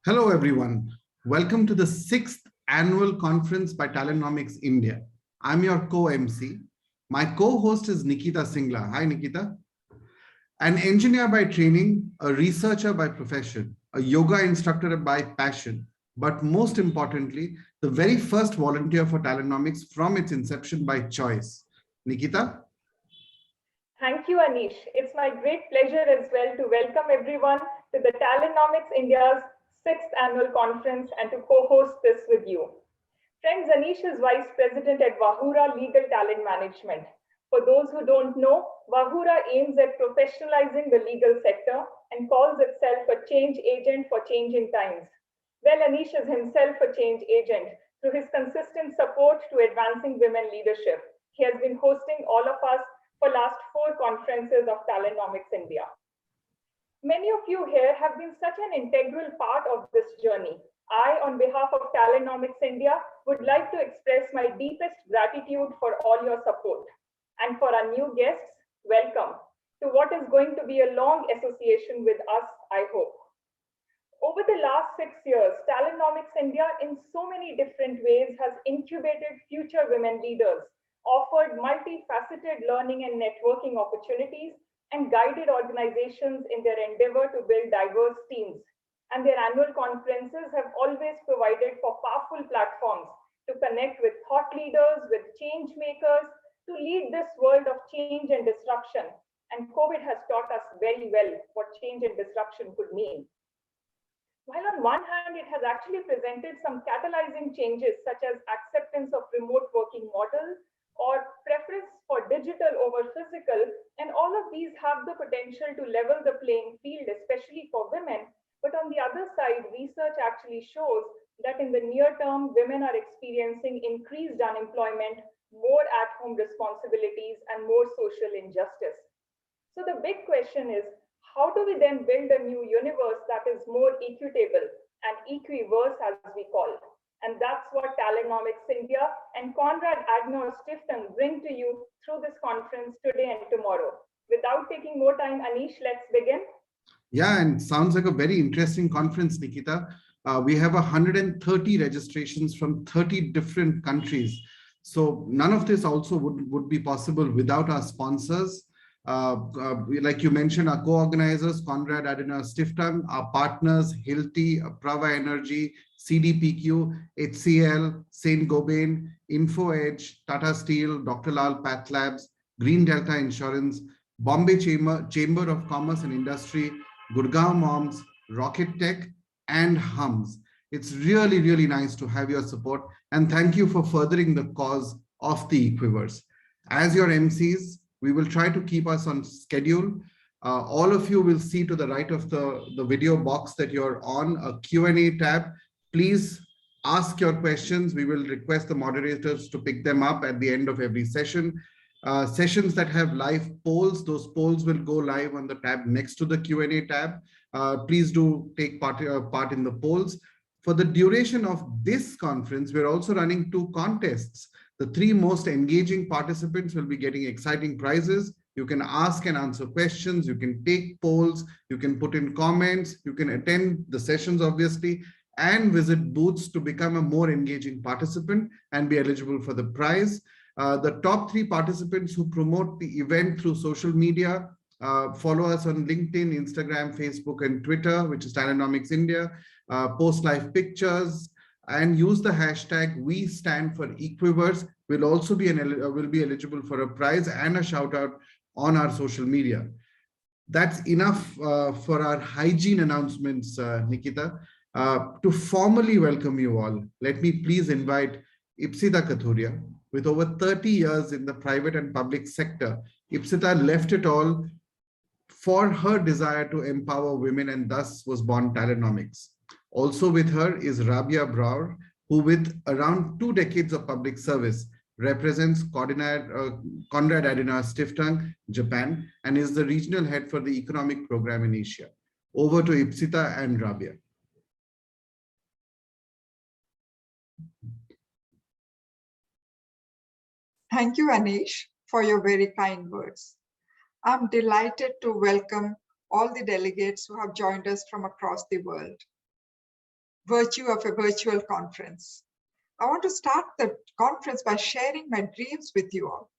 Hello, everyone. Welcome to the 6th annual conference by TalentNomics India. I'm your co-MC. My co-host is Nikita Singla. Hi, Nikita. An engineer by training, a researcher by profession, a yoga instructor by passion, but most importantly, the very first volunteer for TalentNomics from its inception by choice. Nikita? Thank you, Anish. It's my great pleasure as well to welcome everyone to the TalentNomics India's 6th annual conference and to co-host this with you. Friends, Anish is Vice President at Vahura Legal Talent Management. For those who don't know, Vahura aims at professionalizing the legal sector and calls itself a change agent for changing times. Well, Anish is himself a change agent through his consistent support to advancing women leadership. He has been hosting all of us for last 4 conferences of TalentNomics India. Many of you here have been such an integral part of this journey. I, on behalf of TalentNomics India, would like to express my deepest gratitude for all your support. And for our new guests, welcome to what is going to be a long association with us, I hope. Over the last 6 years, TalentNomics India in so many different ways has incubated future women leaders, offered multifaceted learning and networking opportunities, and guided organizations in their endeavor to build diverse teams. And their annual conferences have always provided for powerful platforms to connect with thought leaders, with change makers, to lead this world of change and disruption. And COVID has taught us very well what change and disruption could mean. While on one hand, it has actually presented some catalyzing changes such as acceptance of remote working models, or preference for digital over physical, and all of these have the potential to level the playing field, especially for women. But on the other side, research actually shows that in the near term, women are experiencing increased unemployment, more at-home responsibilities, and more social injustice. So the big question is, how do we then build a new universe that is more equitable and equiverse, as we call it? And that's what TalentNomics India and Konrad Adenauer Stiftung bring to you through this conference today and tomorrow. Without taking more time, Anish, let's begin. Yeah, and sounds like a very interesting conference, Nikita. We have 130 registrations from 30 different countries. So none of this also would be possible without our sponsors. Like you mentioned, our co-organizers, Konrad Adenauer Stiftung, our partners, Hilti, Prava Energy, CDPQ, HCL, Saint-Gobain, InfoEdge, Tata Steel, Dr. Lal Path Labs, Green Delta Insurance, Bombay Chamber of Commerce and Industry, Gurgaon Moms, Rocket Tech, and Hums. It's really, really nice to have your support, and thank you for furthering the cause of the Equiverse. As your MCs, we will try to keep us on schedule. All of you will see to the right of the video box that you're on a Q&A tab. Please ask your questions. We will request the moderators to pick them up at the end of every session. Sessions that have live polls, those polls will go live on the tab next to the Q&A tab. Please do take part in the polls. For the duration of this conference, we're also running 2 contests. The 3 most engaging participants will be getting exciting prizes. You can ask and answer questions. You can take polls. You can put in comments. You can attend the sessions, obviously, and visit booths to become a more engaging participant and be eligible for the prize. The top 3 participants who promote the event through social media, follow us on LinkedIn, Instagram, Facebook, and Twitter, which is TalentNomics India, post live pictures, and use the hashtag We Stand for Equiverse. Will also be eligible for a prize and a shout out on our social media. That's enough for our hygiene announcements, Nikita. To formally welcome you all, let me please invite Ipsita Kathuria. With over 30 years in the private and public sector, Ipsita left it all for her desire to empower women, and thus was born TalentNomics. Also with her is Rabia Brauer, who with around 2 decades of public service represents Konrad Adenauer Stiftung, Japan, and is the regional head for the economic program in Asia. Over to Ipsita and Rabia. Thank you, Anish, for your very kind words. I'm delighted to welcome all the delegates who have joined us from across the world. Virtue of a virtual conference. I want to start the conference by sharing my dreams with you all.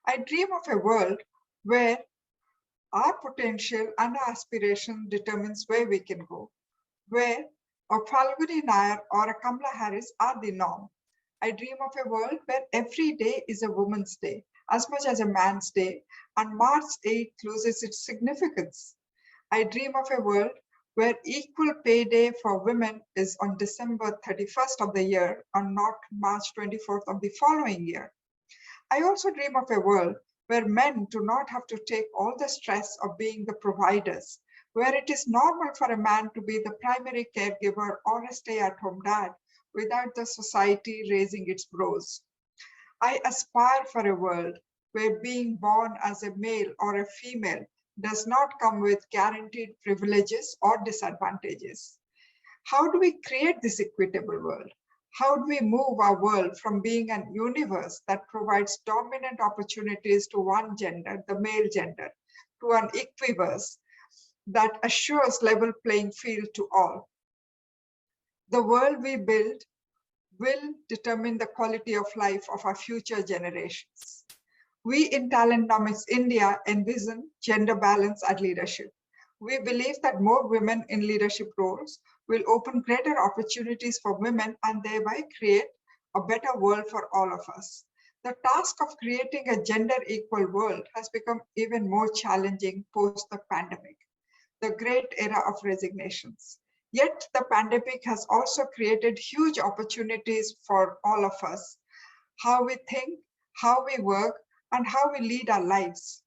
I dream of a world where our potential and our aspiration determines where we can go, where a Falguni Nair or a Kamala Harris are the norm. I dream of a world where every day is a woman's day, as much as a man's day, and March 8th loses its significance. I dream of a world where equal pay day for women is on December 31st of the year and not March 24th of the following year. I also dream of a world where men do not have to take all the stress of being the providers, where it is normal for a man to be the primary caregiver or a stay-at-home dad without the society raising its brows. I aspire for a world where being born as a male or a female does not come with guaranteed privileges or disadvantages. How do we create this equitable world? How do we move our world from being an universe that provides dominant opportunities to one gender, the male gender, to an equiverse that assures level playing field to all? The world we build will determine the quality of life of our future generations. We in TalentNomics India envision gender balance at leadership. We believe that more women in leadership roles will open greater opportunities for women and thereby create a better world for all of us. The task of creating a gender equal world has become even more challenging post the pandemic, the great era of resignations. Yet the pandemic has also created huge opportunities for all of us. How we think, how we work, and how we lead our lives.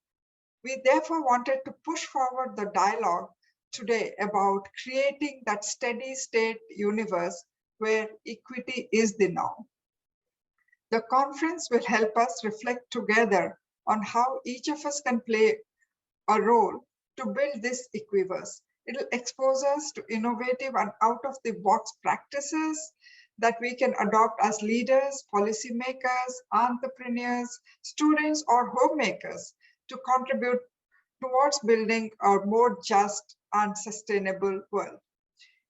We therefore wanted to push forward the dialogue today about creating that steady state universe where equity is the norm. The conference will help us reflect together on how each of us can play a role to build this equiverse. It will expose us to innovative and out-of-the-box practices that we can adopt as leaders, policymakers, entrepreneurs, students, or homemakers to contribute towards building a more just and sustainable world.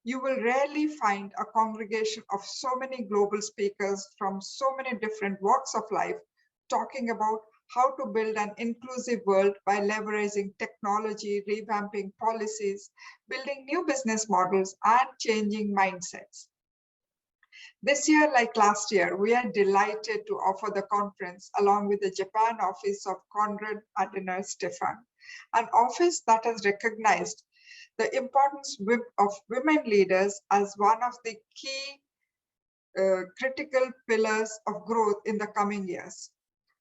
You will rarely find a congregation of so many global speakers from so many different walks of life talking about how to build an inclusive world by leveraging technology, revamping policies, building new business models, and changing mindsets. This year, like last year, we are delighted to offer the conference along with the Japan office of Konrad Adenauer-Stefan, an office that has recognized the importance of women leaders as one of the key critical pillars of growth in the coming years.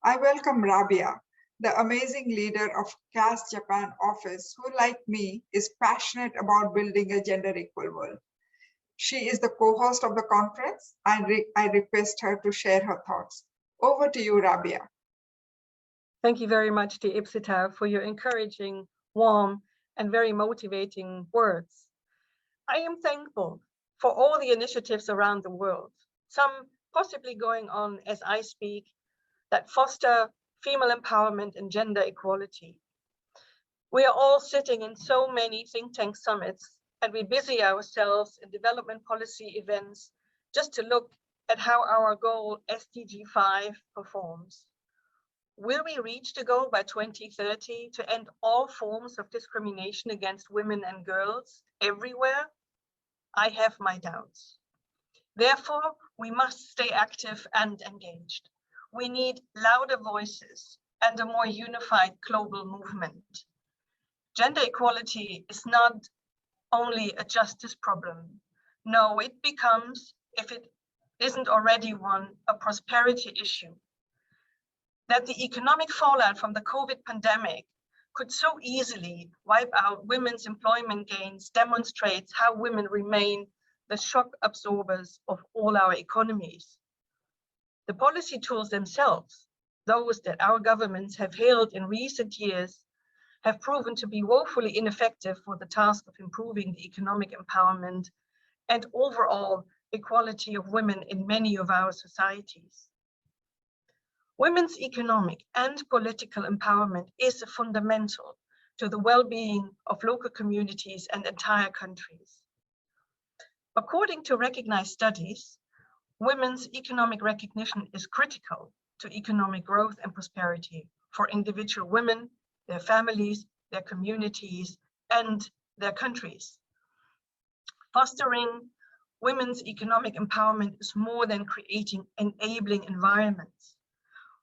I welcome Rabia, the amazing leader of CAS Japan office, who, like me, is passionate about building a gender equal world. She is the co-host of the conference, and I request her to share her thoughts. Over to you, Rabia. Thank you very much to Ipsita for your encouraging, warm, and very motivating words. I am thankful for all the initiatives around the world, some possibly going on as I speak, that foster female empowerment and gender equality. We are all sitting in so many think tank summits, and we busy ourselves in development policy events just to look at how our goal SDG 5 performs. Will we reach the goal by 2030 to end all forms of discrimination against women and girls everywhere? I have my doubts. Therefore, we must stay active and engaged. We need louder voices and a more unified global movement. Gender equality is not only a justice problem. No, it becomes, if it isn't already one, a prosperity issue. That the economic fallout from the COVID pandemic could so easily wipe out women's employment gains demonstrates how women remain the shock absorbers of all our economies. The policy tools themselves, those that our governments have hailed in recent years, have proven to be woefully ineffective for the task of improving the economic empowerment and overall equality of women in many of our societies. Women's economic and political empowerment is fundamental to the well-being of local communities and entire countries. According to recognized studies, women's economic recognition is critical to economic growth and prosperity for individual women, their families, their communities, and their countries. Fostering women's economic empowerment is more than creating enabling environments.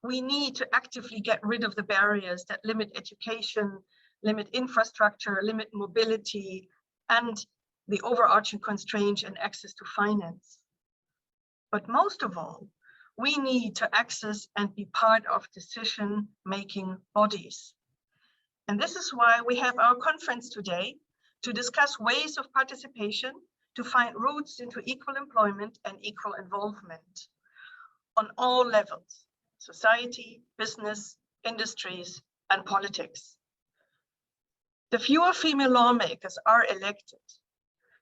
We need to actively get rid of the barriers that limit education, limit infrastructure, limit mobility, and the overarching constraints and access to finance. But most of all, we need to access and be part of decision-making bodies. And this is why we have our conference today to discuss ways of participation to find routes into equal employment and equal involvement on all levels: society, business, industries, and politics. The fewer female lawmakers are elected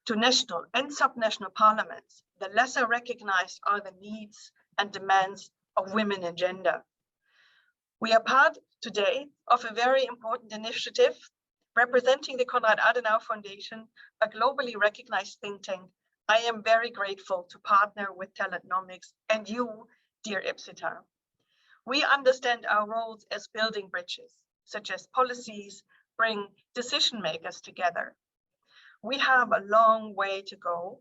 to national and subnational parliaments, the lesser recognized are the needs and demands of women and gender. We are part today of a very important initiative representing the Konrad Adenauer Foundation, a globally recognized think tank. I am very grateful to partner with TalentNomics and you, dear Ipsita. We understand our roles as building bridges, such as policies bring decision makers together. We have a long way to go,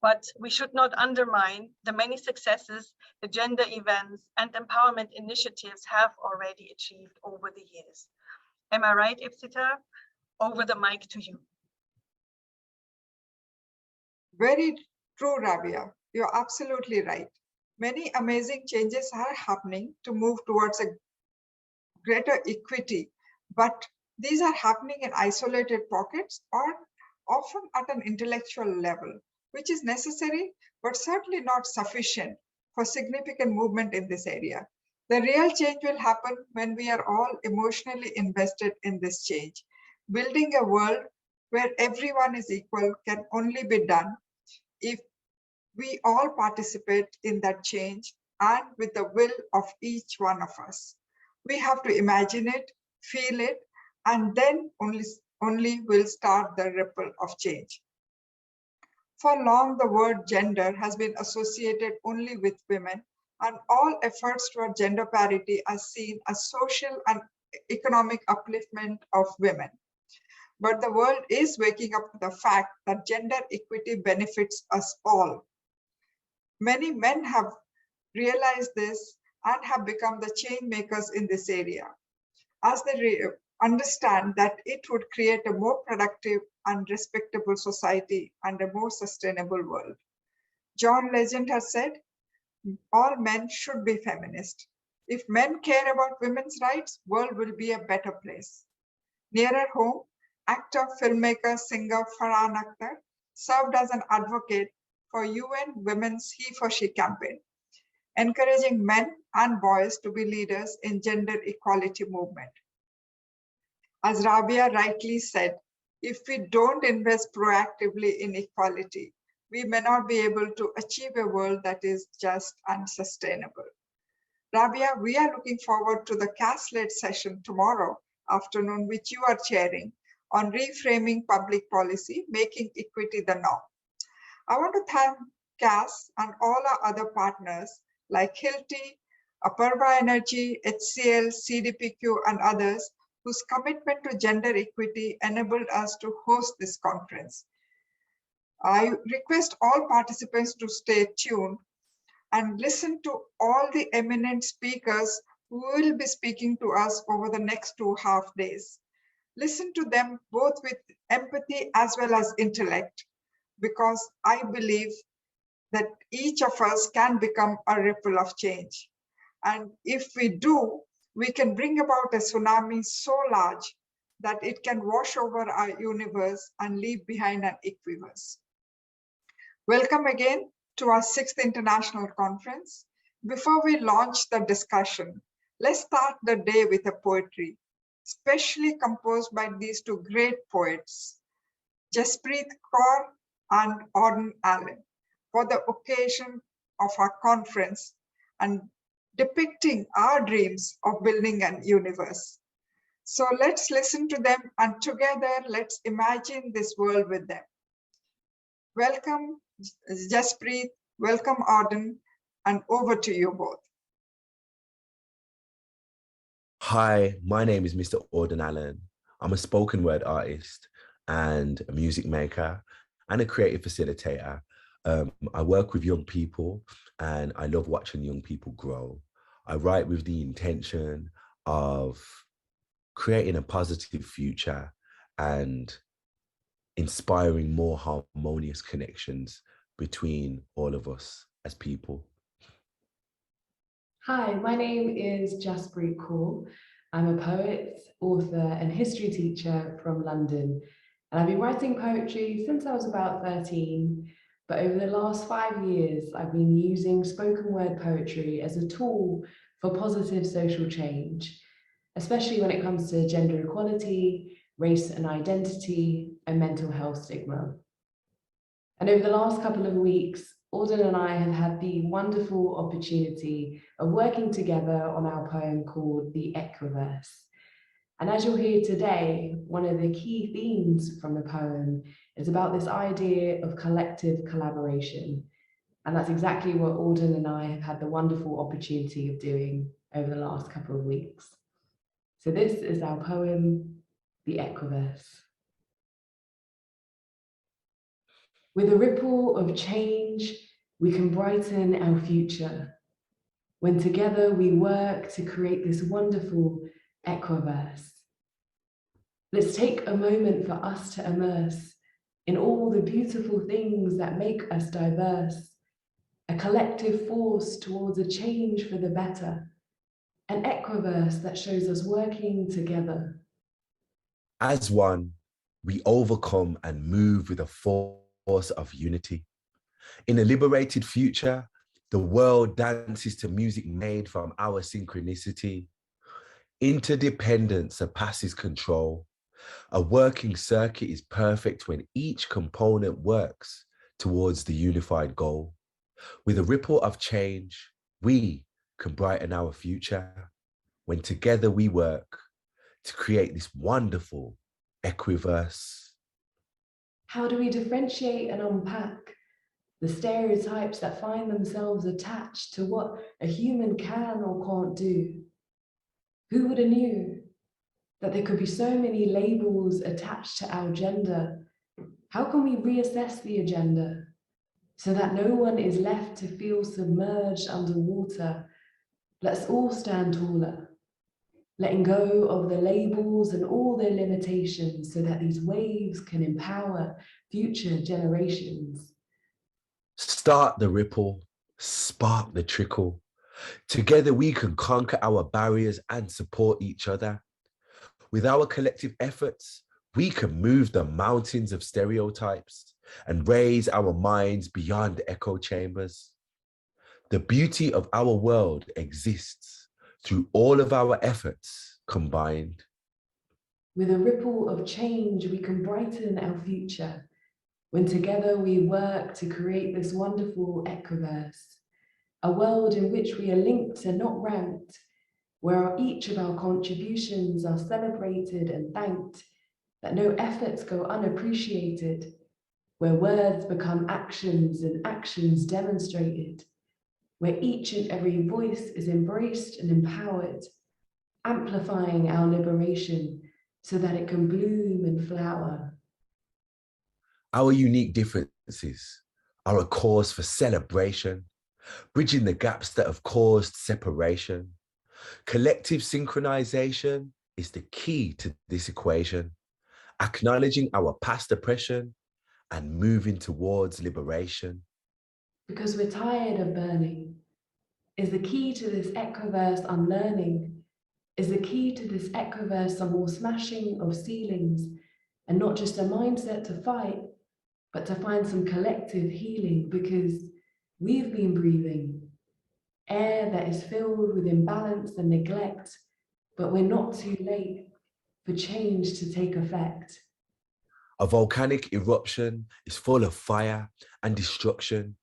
but we should not undermine the many successes the gender events and empowerment initiatives have already achieved over the years. Am I right, Ipsita? Over the mic to you. Very true, Rabia. You're absolutely right. Many amazing changes are happening to move towards a greater equity, but these are happening in isolated pockets or often at an intellectual level, which is necessary, but certainly not sufficient for significant movement in this area. The real change will happen when we are all emotionally invested in this change. Building a world where everyone is equal can only be done if we all participate in that change and with the will of each one of us. We have to imagine it, feel it, and then only will start the ripple of change. For long, the word gender has been associated only with women, and all efforts toward gender parity are seen as social and economic upliftment of women. But the world is waking up to the fact that gender equity benefits us all. Many men have realized this and have become the change makers in this area, as they understand that it would create a more productive and respectable society and a more sustainable world. John Legend has said, all men should be feminist. If men care about women's rights, world will be a better place. Nearer home, actor, filmmaker, singer Farhan Akhtar served as an advocate for UN Women's He for She campaign, encouraging men and boys to be leaders in gender equality movement. As Rabia rightly said, if we don't invest proactively in equality, we may not be able to achieve a world that is just and sustainable. Rabia, we are looking forward to the CAS-led session tomorrow afternoon, which you are chairing, on reframing public policy, making equity the norm. I want to thank CAS and all our other partners like Hilti, Apurva Energy, HCL, CDPQ, and others whose commitment to gender equity enabled us to host this conference. I request all participants to stay tuned and listen to all the eminent speakers who will be speaking to us over the next 2.5 days. Listen to them both with empathy as well as intellect, because I believe that each of us can become a ripple of change. And if we do, we can bring about a tsunami so large that it can wash over our universe and leave behind an Equiverse. Welcome again to our 6th International Conference. Before we launch the discussion, let's start the day with a poetry, specially composed by these two great poets, Jaspreet Kaur and Auden Allen, for the occasion of our conference and depicting our dreams of building an universe. So let's listen to them and together let's imagine this world with them. Welcome, Jaspreet, welcome, Arden, and over to you both. Hi, my name is Mr. Auden Allen. I'm a spoken word artist and a music maker and a creative facilitator. I work with young people and I love watching young people grow. I write with the intention of creating a positive future and inspiring more harmonious connections between all of us as people. Hi, my name is Jaspreet Kaur. I'm a poet, author, and history teacher from London. And I've been writing poetry since I was about 13. But over the last 5 years, I've been using spoken word poetry as a tool for positive social change, especially when it comes to gender equality, race and identity, and mental health stigma. And over the last couple of weeks, Auden and I have had the wonderful opportunity of working together on our poem called The Equiverse. And as you'll hear today, one of the key themes from the poem is about this idea of collective collaboration. And that's exactly what Auden and I have had the wonderful opportunity of doing over the last couple of weeks. So this is our poem, The Equiverse. With a ripple of change, we can brighten our future. When together we work to create this wonderful Equiverse. Let's take a moment for us to immerse in all the beautiful things that make us diverse, a collective force towards a change for the better, an Equiverse that shows us working together. As one, we overcome and move with a force of unity. In a liberated future, the world dances to music made from our synchronicity. Interdependence surpasses control. A working circuit is perfect when each component works towards the unified goal. With a ripple of change, we can brighten our future when together we work to create this wonderful Equiverse. How do we differentiate and unpack the stereotypes that find themselves attached to what a human can or can't do? Who would have knew that there could be so many labels attached to our gender? How can we reassess the agenda so that no one is left to feel submerged underwater? Let's all stand taller, letting go of the labels and all their limitations so that these waves can empower future generations. Start the ripple, spark the trickle. Together we can conquer our barriers and support each other. With our collective efforts, we can move the mountains of stereotypes and raise our minds beyond the echo chambers. The beauty of our world exists through all of our efforts combined. With a ripple of change, we can brighten our future when together we work to create this wonderful Equiverse, a world in which we are linked and not ranked, where each of our contributions are celebrated and thanked, that no efforts go unappreciated, where words become actions and actions demonstrated, where each and every voice is embraced and empowered, amplifying our liberation so that it can bloom and flower. Our unique differences are a cause for celebration, bridging the gaps that have caused separation. Collective synchronization is the key to this equation, acknowledging our past oppression and moving towards liberation. Because we're tired of burning, is the key to this Equiverse unlearning, is the key to this Equiverse a more smashing of ceilings, and not just a mindset to fight, but to find some collective healing, because we've been breathing air that is filled with imbalance and neglect, but we're not too late for change to take effect. A volcanic eruption is full of fire and destruction,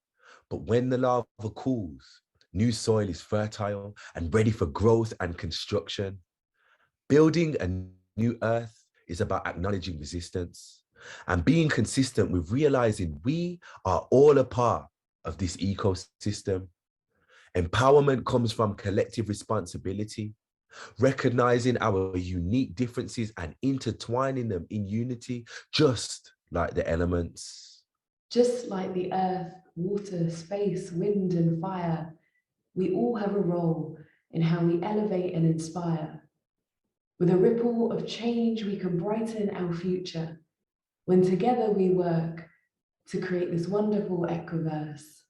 but when the lava cools, new soil is fertile and ready for growth and construction. Building a new earth is about acknowledging resistance and being consistent with realizing we are all a part of this ecosystem. Empowerment comes from collective responsibility, recognizing our unique differences and intertwining them in unity, just like the elements. Just like the earth, water, space, wind, and fire, we all have a role in how we elevate and inspire. With a ripple of change, we can brighten our future when together we work to create this wonderful Equiverse.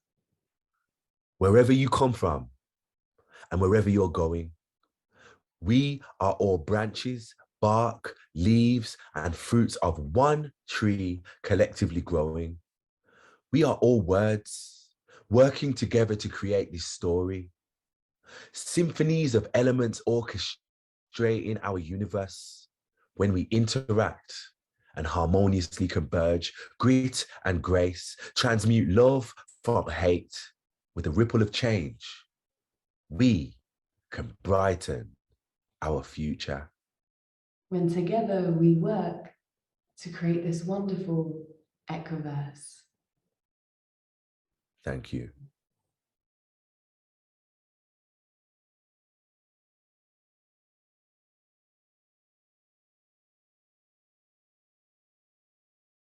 Wherever you come from and wherever you're going, we are all branches, bark, leaves, and fruits of one tree collectively growing. We are all words, working together to create this story. Symphonies of elements orchestrating our universe. When we interact and harmoniously converge, grit and grace, transmute love from hate with a ripple of change, we can brighten our future. When together we work to create this wonderful Equiverse. Thank you.